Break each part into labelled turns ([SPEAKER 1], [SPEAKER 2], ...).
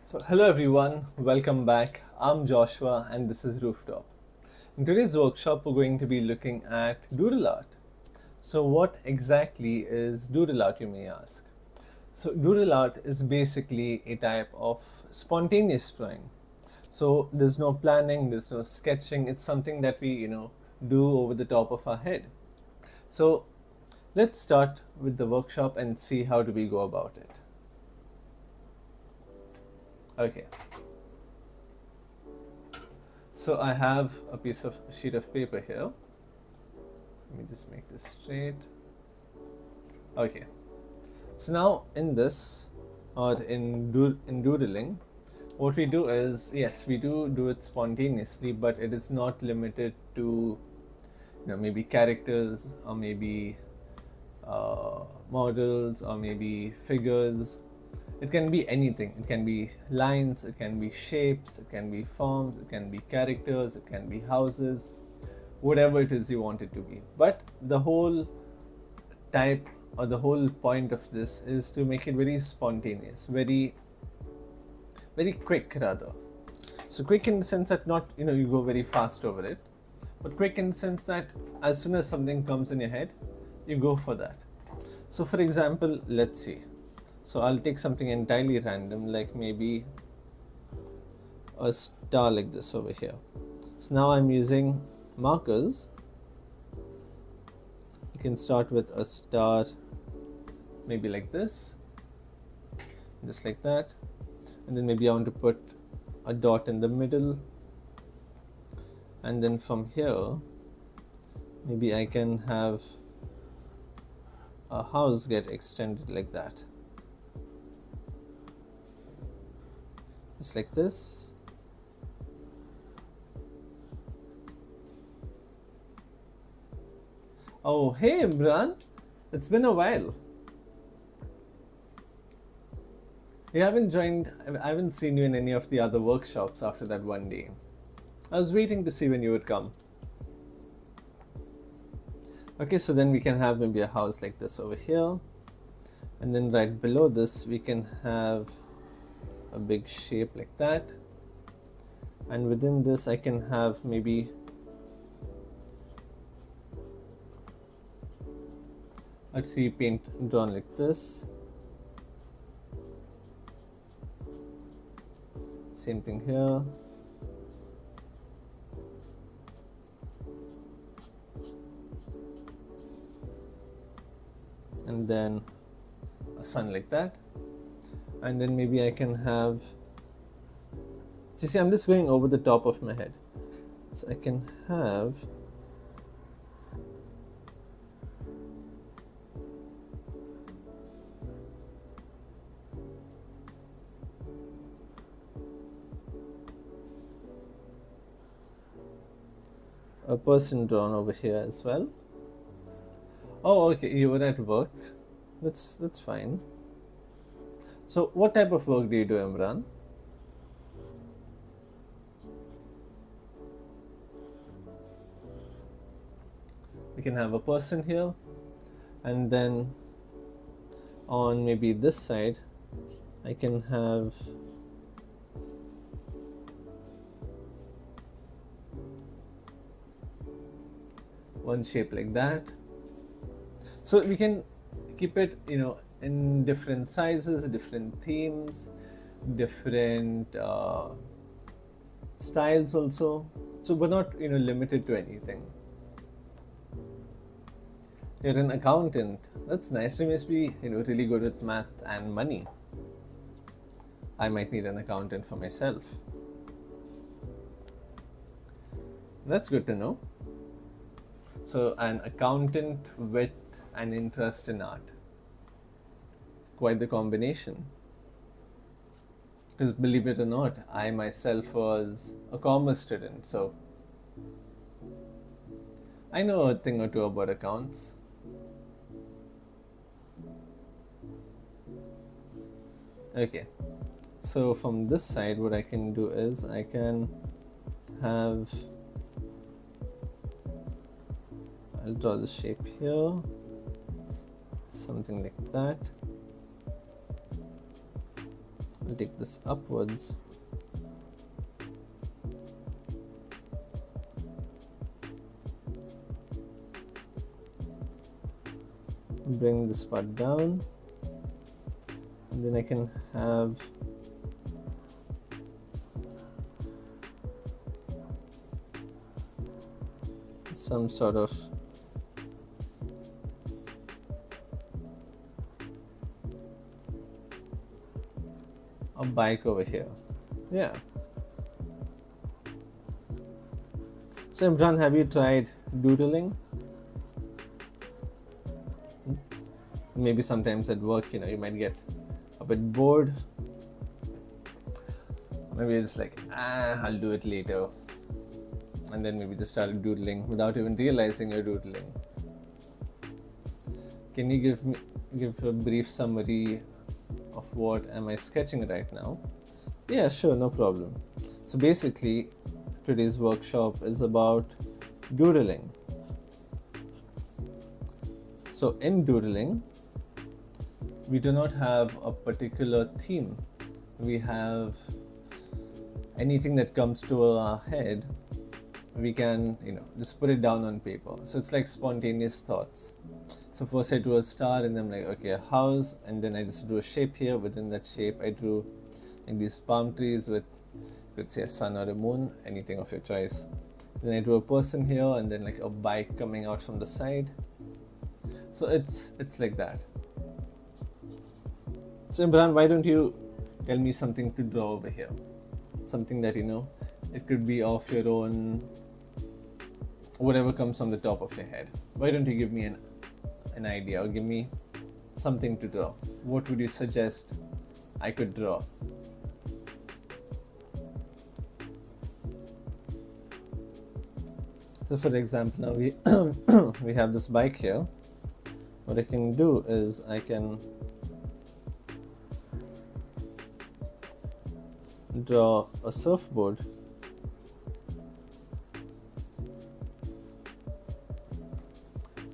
[SPEAKER 1] So, hello everyone, welcome back. I'm Joshua and this is Rooftop. In today's workshop, we're going to be looking at doodle art. So, what exactly is doodle art, you may ask? So, doodle art is basically a type of spontaneous drawing. So, there's no planning, there's no sketching, it's something that we do over the top of our head. So, let's start with the workshop and see how do we go about it. Okay. So I have a sheet of paper here. Let me just make this straight. Okay. So now in this, or in doodling, what we do is, yes, we do it spontaneously, but it is not limited to maybe characters or maybe models or maybe figures. It can be anything. It can be lines, it can be shapes, it can be forms, it can be characters, it can be houses, whatever it is you want it to be. But the whole type or the whole point of this is to make it very spontaneous, very quick rather. So quick in the sense that not you go very fast over it, but quick in the sense that as soon as something comes in your head, you go for that. So for example, let's see. So I'll take something entirely random, like maybe a star like this over here. So now I'm using markers. You can start with a star, maybe like this, just like that. And then maybe I want to put a dot in the middle. And then from here, maybe I can have a house get extended like that. Just like this. Oh, hey Imran, it's been a while. I haven't seen you in any of the other workshops after that one day. I was waiting to see when you would come. Okay, so then we can have maybe a house like this over here. And then right below this, we can have a big shape like that. And within this, I can have maybe a tree paint drawn like this. Same thing here. And then a sun like that. And then maybe I can have, you see, I'm just going over the top of my head. So I can have a person drawn over here as well. Oh, okay, you were at work. That's fine. So what type of work do you do, Imran? We can have a person here, and then on maybe this side, I can have one shape like that. So we can keep it, in different sizes, different themes, different styles also. So we're not, limited to anything. You're an accountant. That's nice. You must be, really good with math and money. I might need an accountant for myself. That's good to know. So an accountant with an interest in art. Quite the combination. Because believe it or not, I myself was a commerce student, so I know a thing or two about accounts. Okay, so from this side, what I can do is I can have, I'll draw the shape here, something like that. I'll take this upwards. Bring this part down, and then I can have some sort of a bike over here. Yeah. So Imran, have you tried doodling? Maybe sometimes at work, you might get a bit bored. Maybe it's like, I'll do it later. And then maybe just started doodling without even realizing you're doodling. Can you give a brief summary of what am I sketching right now? Yeah, sure, no problem. So basically, today's workshop is about doodling. So in doodling, we do not have a particular theme. We have anything that comes to our head. We can, just put it down on paper. So it's like spontaneous thoughts. So first I drew a star, and then I'm like, okay, a house, and then I just drew a shape here. Within that shape, I drew like these palm trees with, you could say, a sun or a moon, anything of your choice. Then I drew a person here, and then like a bike coming out from the side. So it's like that. So Imran, why don't you tell me something to draw over here? Something that, it could be of your own, whatever comes on the top of your head. Why don't you give me an idea, or give me something to draw? What would you suggest I could draw? So for example, now we have this bike here. What I can do is I can draw a surfboard.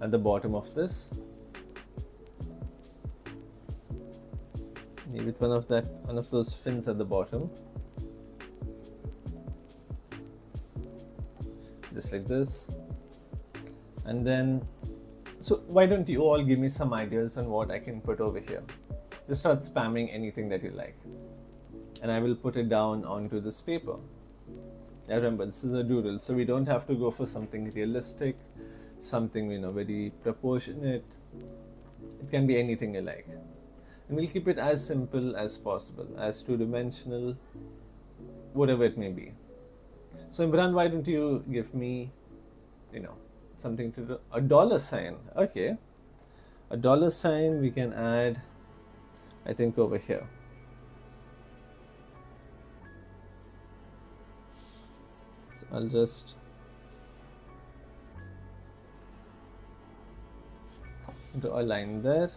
[SPEAKER 1] At the bottom of this, maybe with one of those fins at the bottom, just like this. And then, so why don't you all give me some ideas on what I can put over here? Just start spamming anything that you like, and I will put it down onto this paper. Now remember, this is a doodle, so we don't have to go for something realistic, something very proportionate. It can be anything you like, and we'll keep it as simple as possible, as two-dimensional, whatever it may be. So Imran, why don't you give me something to do? A dollar sign. Okay, a dollar sign we can add, I think, over here. So I'll just draw a line there.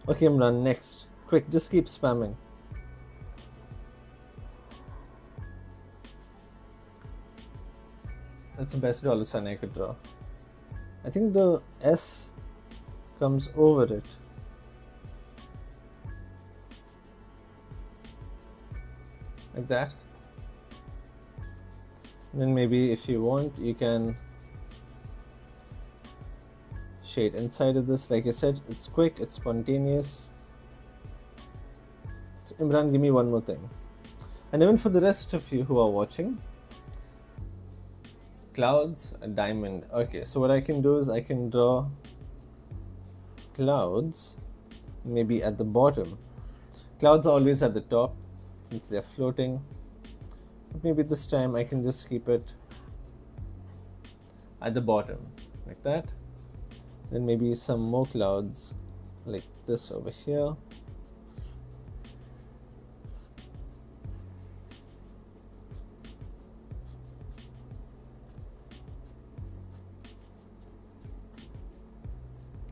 [SPEAKER 1] Okay, Imran, next. Quick, just keep spamming. That's the best dollar sign I could draw. I think the S comes over it. Like that. Then maybe if you want, you can shade inside of this. Like I said, it's quick, it's spontaneous. So Imran, give me one more thing. And even for the rest of you who are watching, clouds, a diamond. Okay, so what I can do is I can draw clouds maybe at the bottom. Clouds are always at the top since they're floating. But maybe this time I can just keep it at the bottom, like that. Then maybe some more clouds like this over here.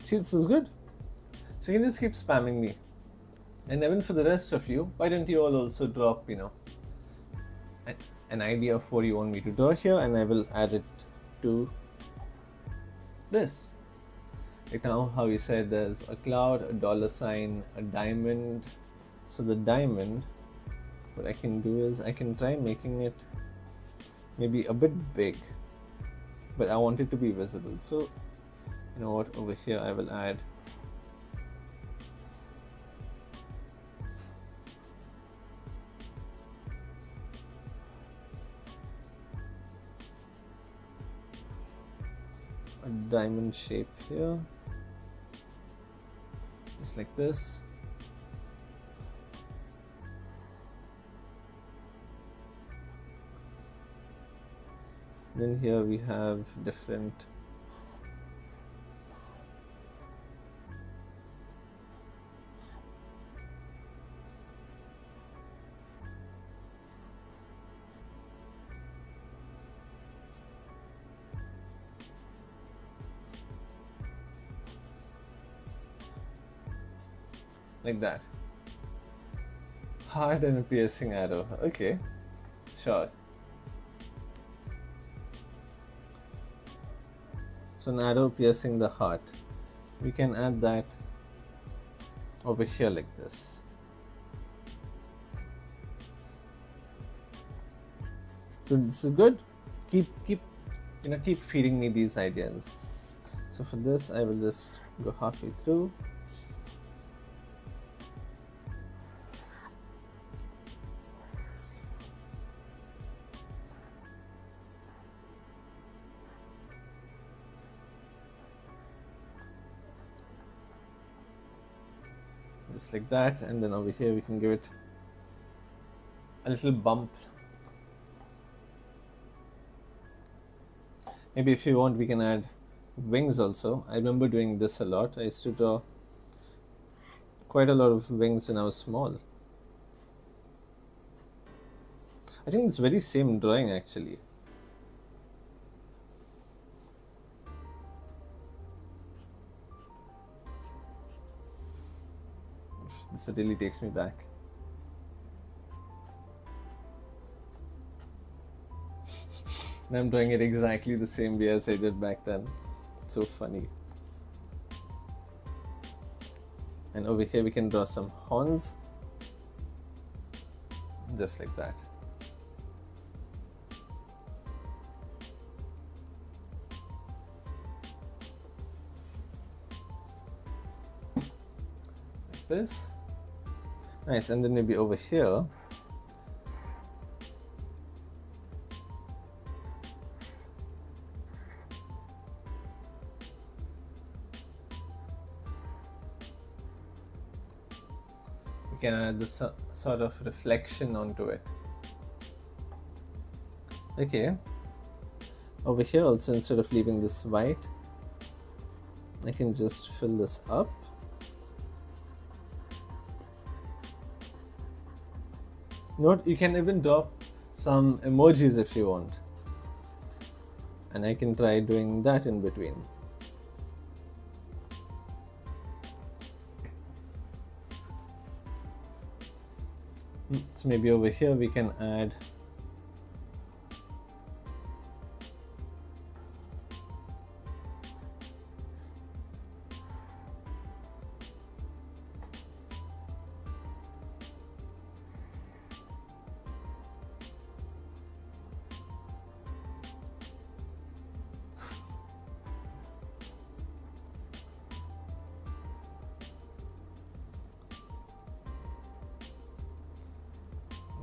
[SPEAKER 1] See, this is good. So you can just keep spamming me. And even for the rest of you, why don't you all also drop, an idea of what you want me to draw here, and I will add it to this. Like now, how you said there's a cloud, a dollar sign, a diamond. So the diamond, what I can do is I can try making it maybe a bit big, but I want it to be visible. So you know what, over here I will add a diamond shape here, just like this. Then here we have different like that. Hard and a piercing arrow. Okay, sure. So an arrow piercing the heart. We can add that over here like this. So this is good. Keep feeding me these ideas. So for this, I will just go halfway through. Just like that, and then over here we can give it a little bump. Maybe if you want, we can add wings also. I remember doing this a lot. I used to draw quite a lot of wings when I was small. I think it's very same drawing actually. This really takes me back. And I'm doing it exactly the same way as I did back then. It's so funny. And over here we can draw some horns. Just like that. Like this. Nice, and then maybe over here we can add this sort of reflection onto it. Okay, over here also, instead of leaving this white, I can just fill this up. Note, you can even drop some emojis if you want, and I can try doing that in between. So maybe over here we can add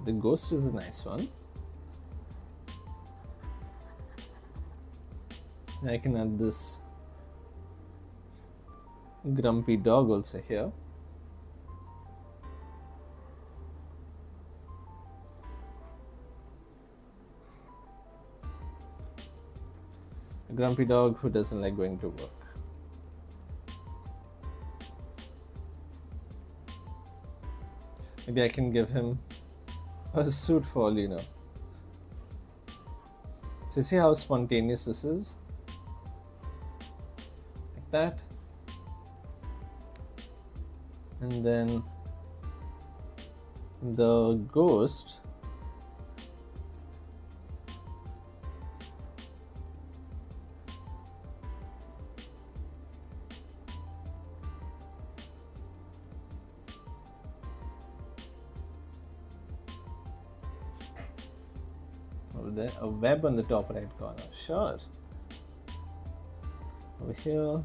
[SPEAKER 1] the ghost is a nice one. I can add this grumpy dog also here. A grumpy dog who doesn't like going to work. Maybe I can give him a suit for all you know. So you see how spontaneous this is? Like that. And then the ghost Over there, a web on the top right corner. Sure. Over here.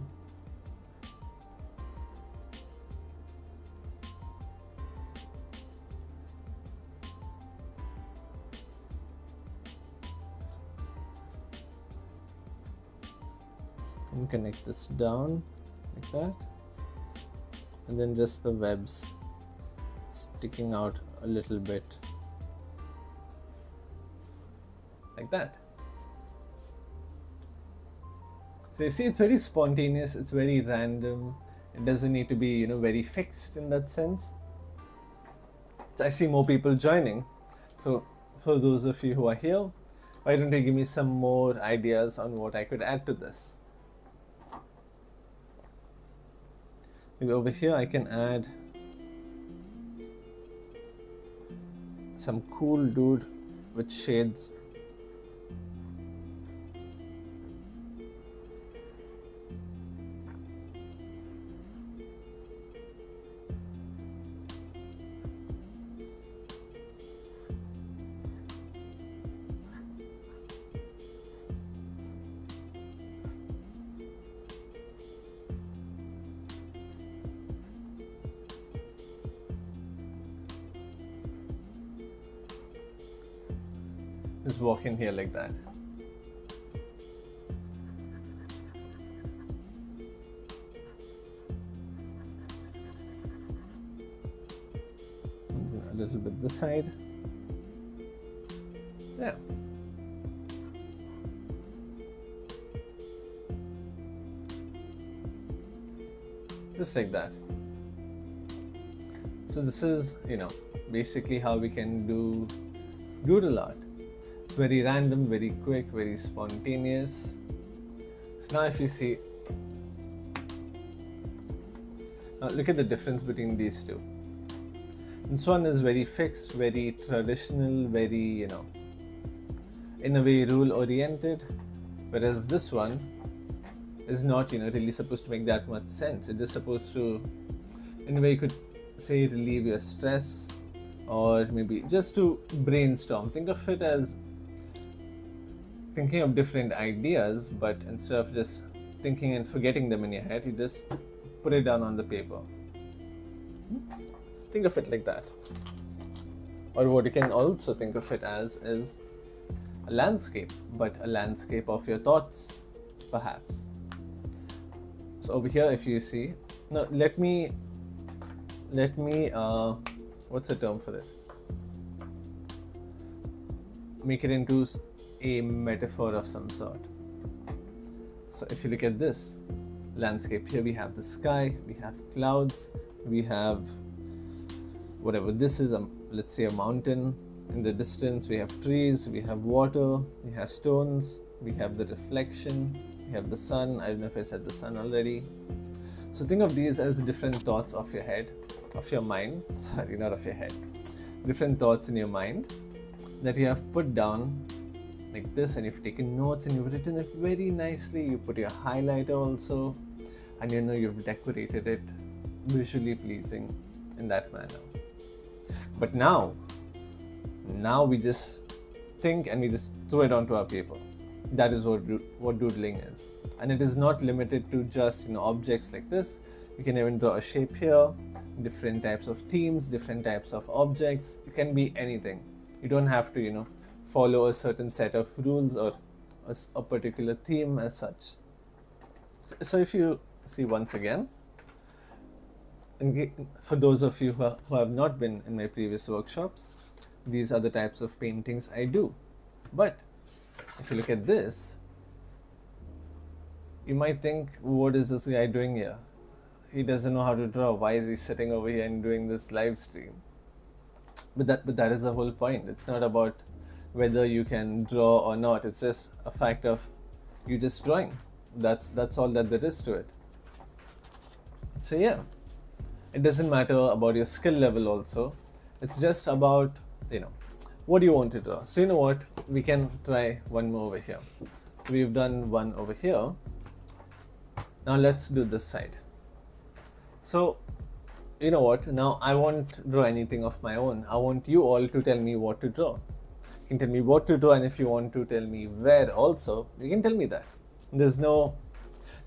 [SPEAKER 1] And connect this down like that. And then just the webs sticking out a little bit like that. So you see, it's very spontaneous, it's very random. It doesn't need to be, very fixed in that sense. So I see more people joining. So for those of you who are here, why don't you give me some more ideas on what I could add to this? Maybe over here I can add some cool dude with shades. Just walk in here like that. A little bit this side. Yeah. Just like that. So this is, basically how we can do doodle art. It's very random, very quick, very spontaneous. So now if you see, look at the difference between these two. This one is very fixed, very traditional, very, in a way rule oriented, whereas this one is not, really supposed to make that much sense. It is supposed to, in a way, you could say, relieve your stress, or maybe just to brainstorm. Think of it as thinking of different ideas, but instead of just thinking and forgetting them in your head, you just put it down on the paper. Think of it like that. Or what you can also think of it as is a landscape, but a landscape of your thoughts, perhaps. So over here, if you see, now let me what's the term for it? Make it into a metaphor of some sort. So if you look at this landscape, here we have the sky, we have clouds, we have whatever this is, let's say a mountain. In the distance we have trees, we have water, we have stones, we have the reflection, we have the sun. I don't know if I said the sun already. So think of these as different thoughts of your head, of your mind, sorry, not of your head, different thoughts in your mind that you have put down like this, and you've taken notes and you've written it very nicely. You put your highlighter also, and you've decorated it visually pleasing in that manner. But now we just think and we just throw it onto our paper. That is what doodling is. And it is not limited to just objects like this. You can even draw a shape here, different types of themes, different types of objects. It can be anything. You don't have to follow a certain set of rules or a particular theme as such. So if you see once again, and for those of you who have not been in my previous workshops, these are the types of paintings I do. But if you look at this, you might think, what is this guy doing here? He doesn't know how to draw. Why is he sitting over here and doing this live stream? But that is the whole point. It's not about whether you can draw or not. It's just a fact of you just drawing. That's all that there is to it. So yeah, it doesn't matter about your skill level also. It's just about what do you want to draw. So you know what, we can try one more over here. So we've done one over here. Now let's do this side. So you know what, now I won't draw anything of my own. I want you all to tell me what to draw. can tell me what to do, and if you want to tell me where also, you can tell me that. There's no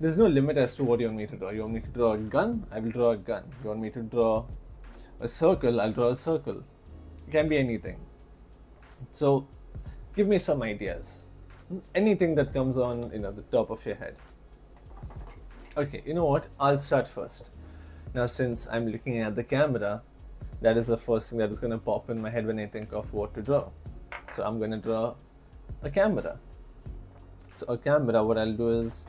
[SPEAKER 1] limit as to what you want me to draw. You want me to draw a gun? I will draw a gun. You want me to draw a circle? I'll draw a circle. It can be anything. So give me some ideas. Anything that comes on, the top of your head. Okay, you know what? I'll start first. Now, since I'm looking at the camera, that is the first thing that is going to pop in my head when I think of what to draw. So I'm going to draw a camera. So a camera, what I'll do is,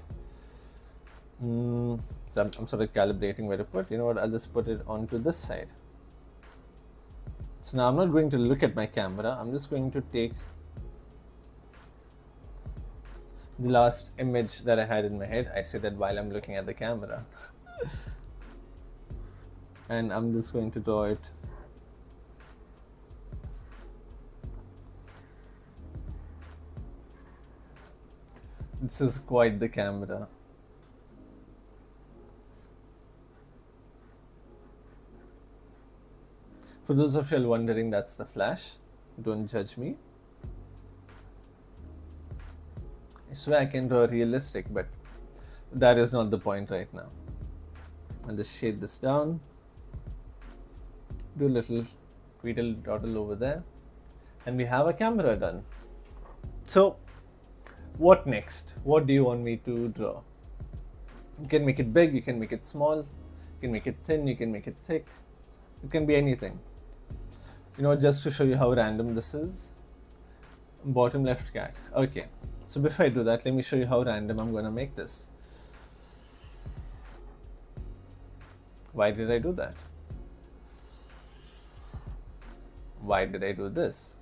[SPEAKER 1] so I'm sort of calibrating where to put. You know what? I'll just put it onto this side. So now I'm not going to look at my camera. I'm just going to take the last image that I had in my head. I say that while I'm looking at the camera. And I'm just going to draw it. This is quite the camera. For those of you wondering, that's the flash. Don't judge me. I swear I can draw realistic, but that is not the point right now. I'll just shade this down. Do a little tweedle doodle over there. And we have a camera done. So, what next? What do you want me to draw? You can make it big, you can make it small, you can make it thin, you can make it thick. It can be anything. Just to show you how random this is. Bottom left cat. Okay. So before I do that, let me show you how random I'm going to make this. Why did I do that? Why did I do this?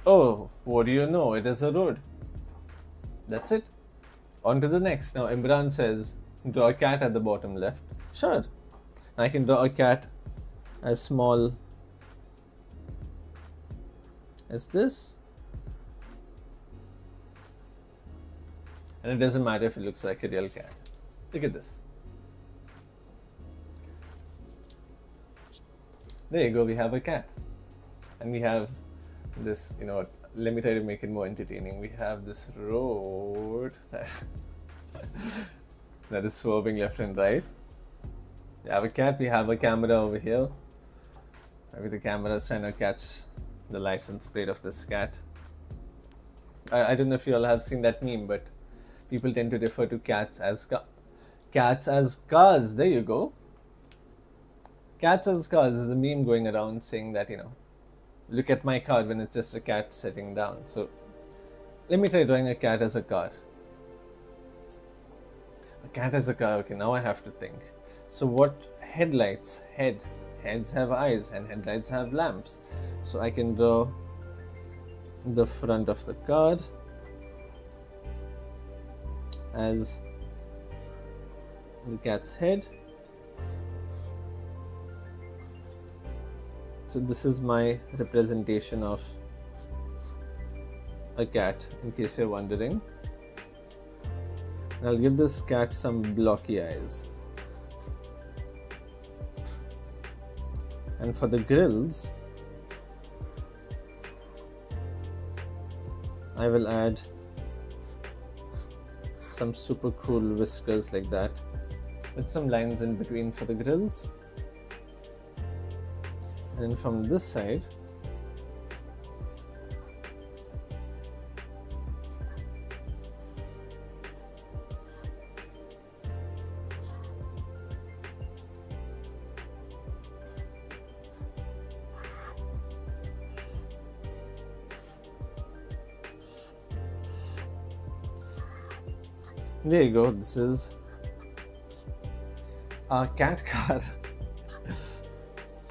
[SPEAKER 1] Oh, what do you know? It is a road. That's it. On to the next. Now Imran says, draw a cat at the bottom left. Sure. I can draw a cat as small as this. And it doesn't matter if it looks like a real cat. Look at this. There you go, we have a cat. And we have this, let me try to make it more entertaining. We have this road that is swerving left and right. We have a cat, we have a camera over here. Maybe the camera is trying to catch the license plate of this cat. I don't know if you all have seen that meme, but people tend to refer to cats as cars. There you go. Cats as cars is a meme going around saying that, look at my car when it's just a cat sitting down. So let me try drawing a cat as a car. A cat as a car. Okay, now I have to think. So what headlights? Heads have eyes and headlights have lamps. So I can draw the front of the car as the cat's head. So this is my representation of a cat, in case you're wondering. And I'll give this cat some blocky eyes. And for the grills, I will add some super cool whiskers like that, with some lines in between for the grills. And from this side, there you go. This is a cat car.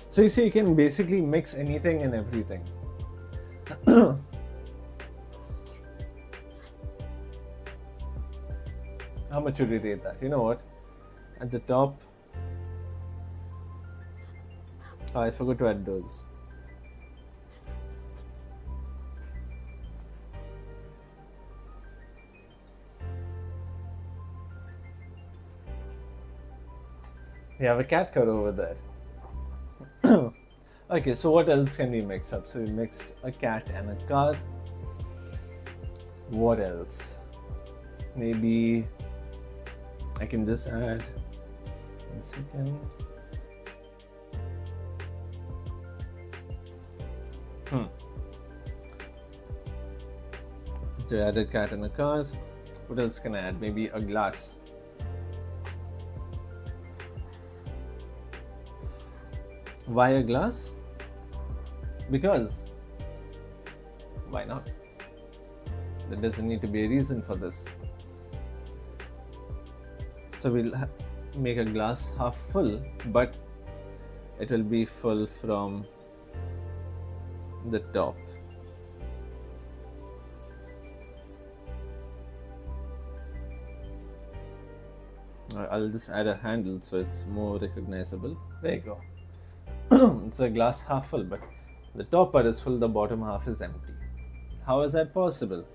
[SPEAKER 1] So you see, you can basically mix anything and everything. How much would you rate that? You know what? At the top, I forgot to add those. You have a cat car over there. Okay, so what else can we mix up? So we mixed a cat and a car. What else? Maybe I can just add 1 second. So I add a cat and a car. What else can I add? Maybe a glass. Why a glass? Because why not? There doesn't need to be a reason for this. So we'll make a glass half full, but it will be full from the top. I'll just add a handle so it's more recognizable. There you go. It's a glass half full, but the top part is full, the bottom half is empty. How is that possible?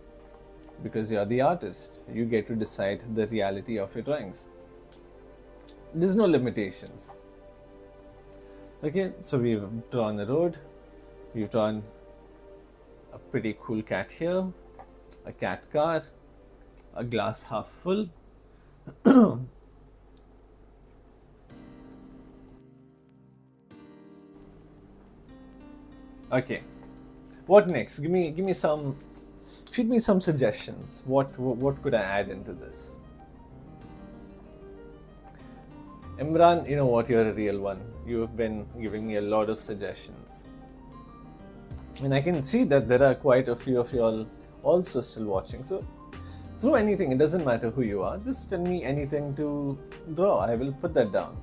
[SPEAKER 1] Because you're the artist. You get to decide the reality of your drawings. There's no limitations. Okay, so we've drawn a road. We've drawn a pretty cool cat here, a cat car, a glass half full. Okay, what next? Give me some, feed me some suggestions. What could I add into this? Imran, you know what? You're a real one. You've been giving me a lot of suggestions, and I can see that there are quite a few of y'all also still watching. So, throw anything. It doesn't matter who you are. Just tell me anything to draw. I will put that down.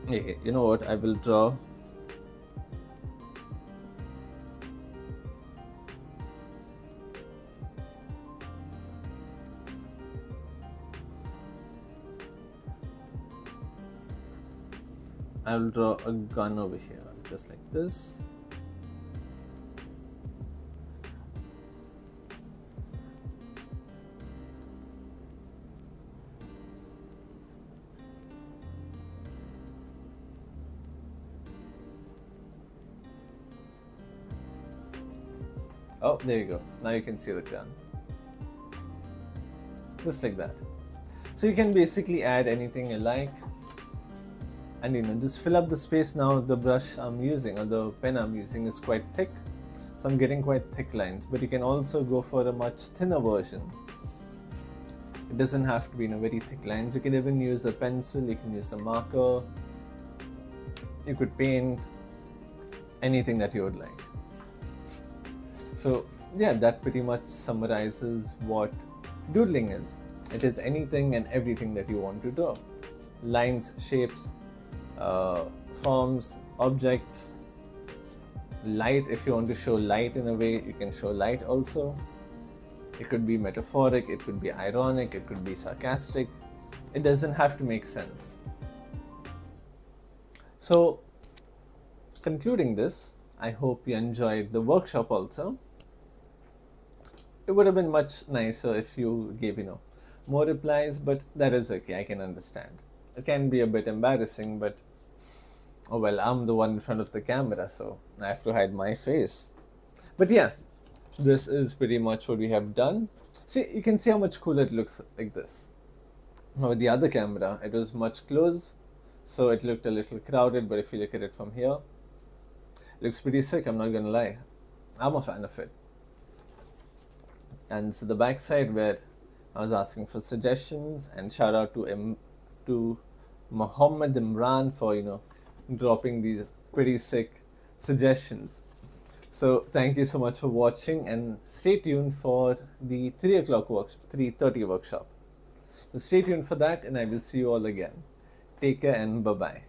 [SPEAKER 1] Okay, you know what? I will draw a gun over here, just like this. Oh, there you go. Now you can see the gun. Just like that. So you can basically add anything you like. And just fill up the space. Now the brush I'm using, or the pen I'm using, is quite thick. So I'm getting quite thick lines. But you can also go for a much thinner version. It doesn't have to be very thick lines. You can even use a pencil, you can use a marker. You could paint anything that you would like. So yeah, that pretty much summarizes what doodling is. It is anything and everything that you want to draw. Lines, shapes, forms, objects, light. If you want to show light in a way, you can show light also. It could be metaphoric, it could be ironic, it could be sarcastic. It doesn't have to make sense. So, concluding this, I hope you enjoyed the workshop also. It would have been much nicer if you gave, more replies, but that is okay, I can understand. It can be a bit embarrassing, but oh well, I'm the one in front of the camera, so I have to hide my face. But yeah, this is pretty much what we have done. See, you can see how much cooler it looks like this. Now with the other camera, it was much close, so it looked a little crowded, but if you look at it from here, it looks pretty sick, I'm not gonna lie. I'm a fan of it. And so the back side, where I was asking for suggestions, and shout out to Muhammad Imran for dropping these pretty sick suggestions. So thank you so much for watching, and stay tuned for the 3:30 workshop. So stay tuned for that, and I will see you all again. Take care and bye bye.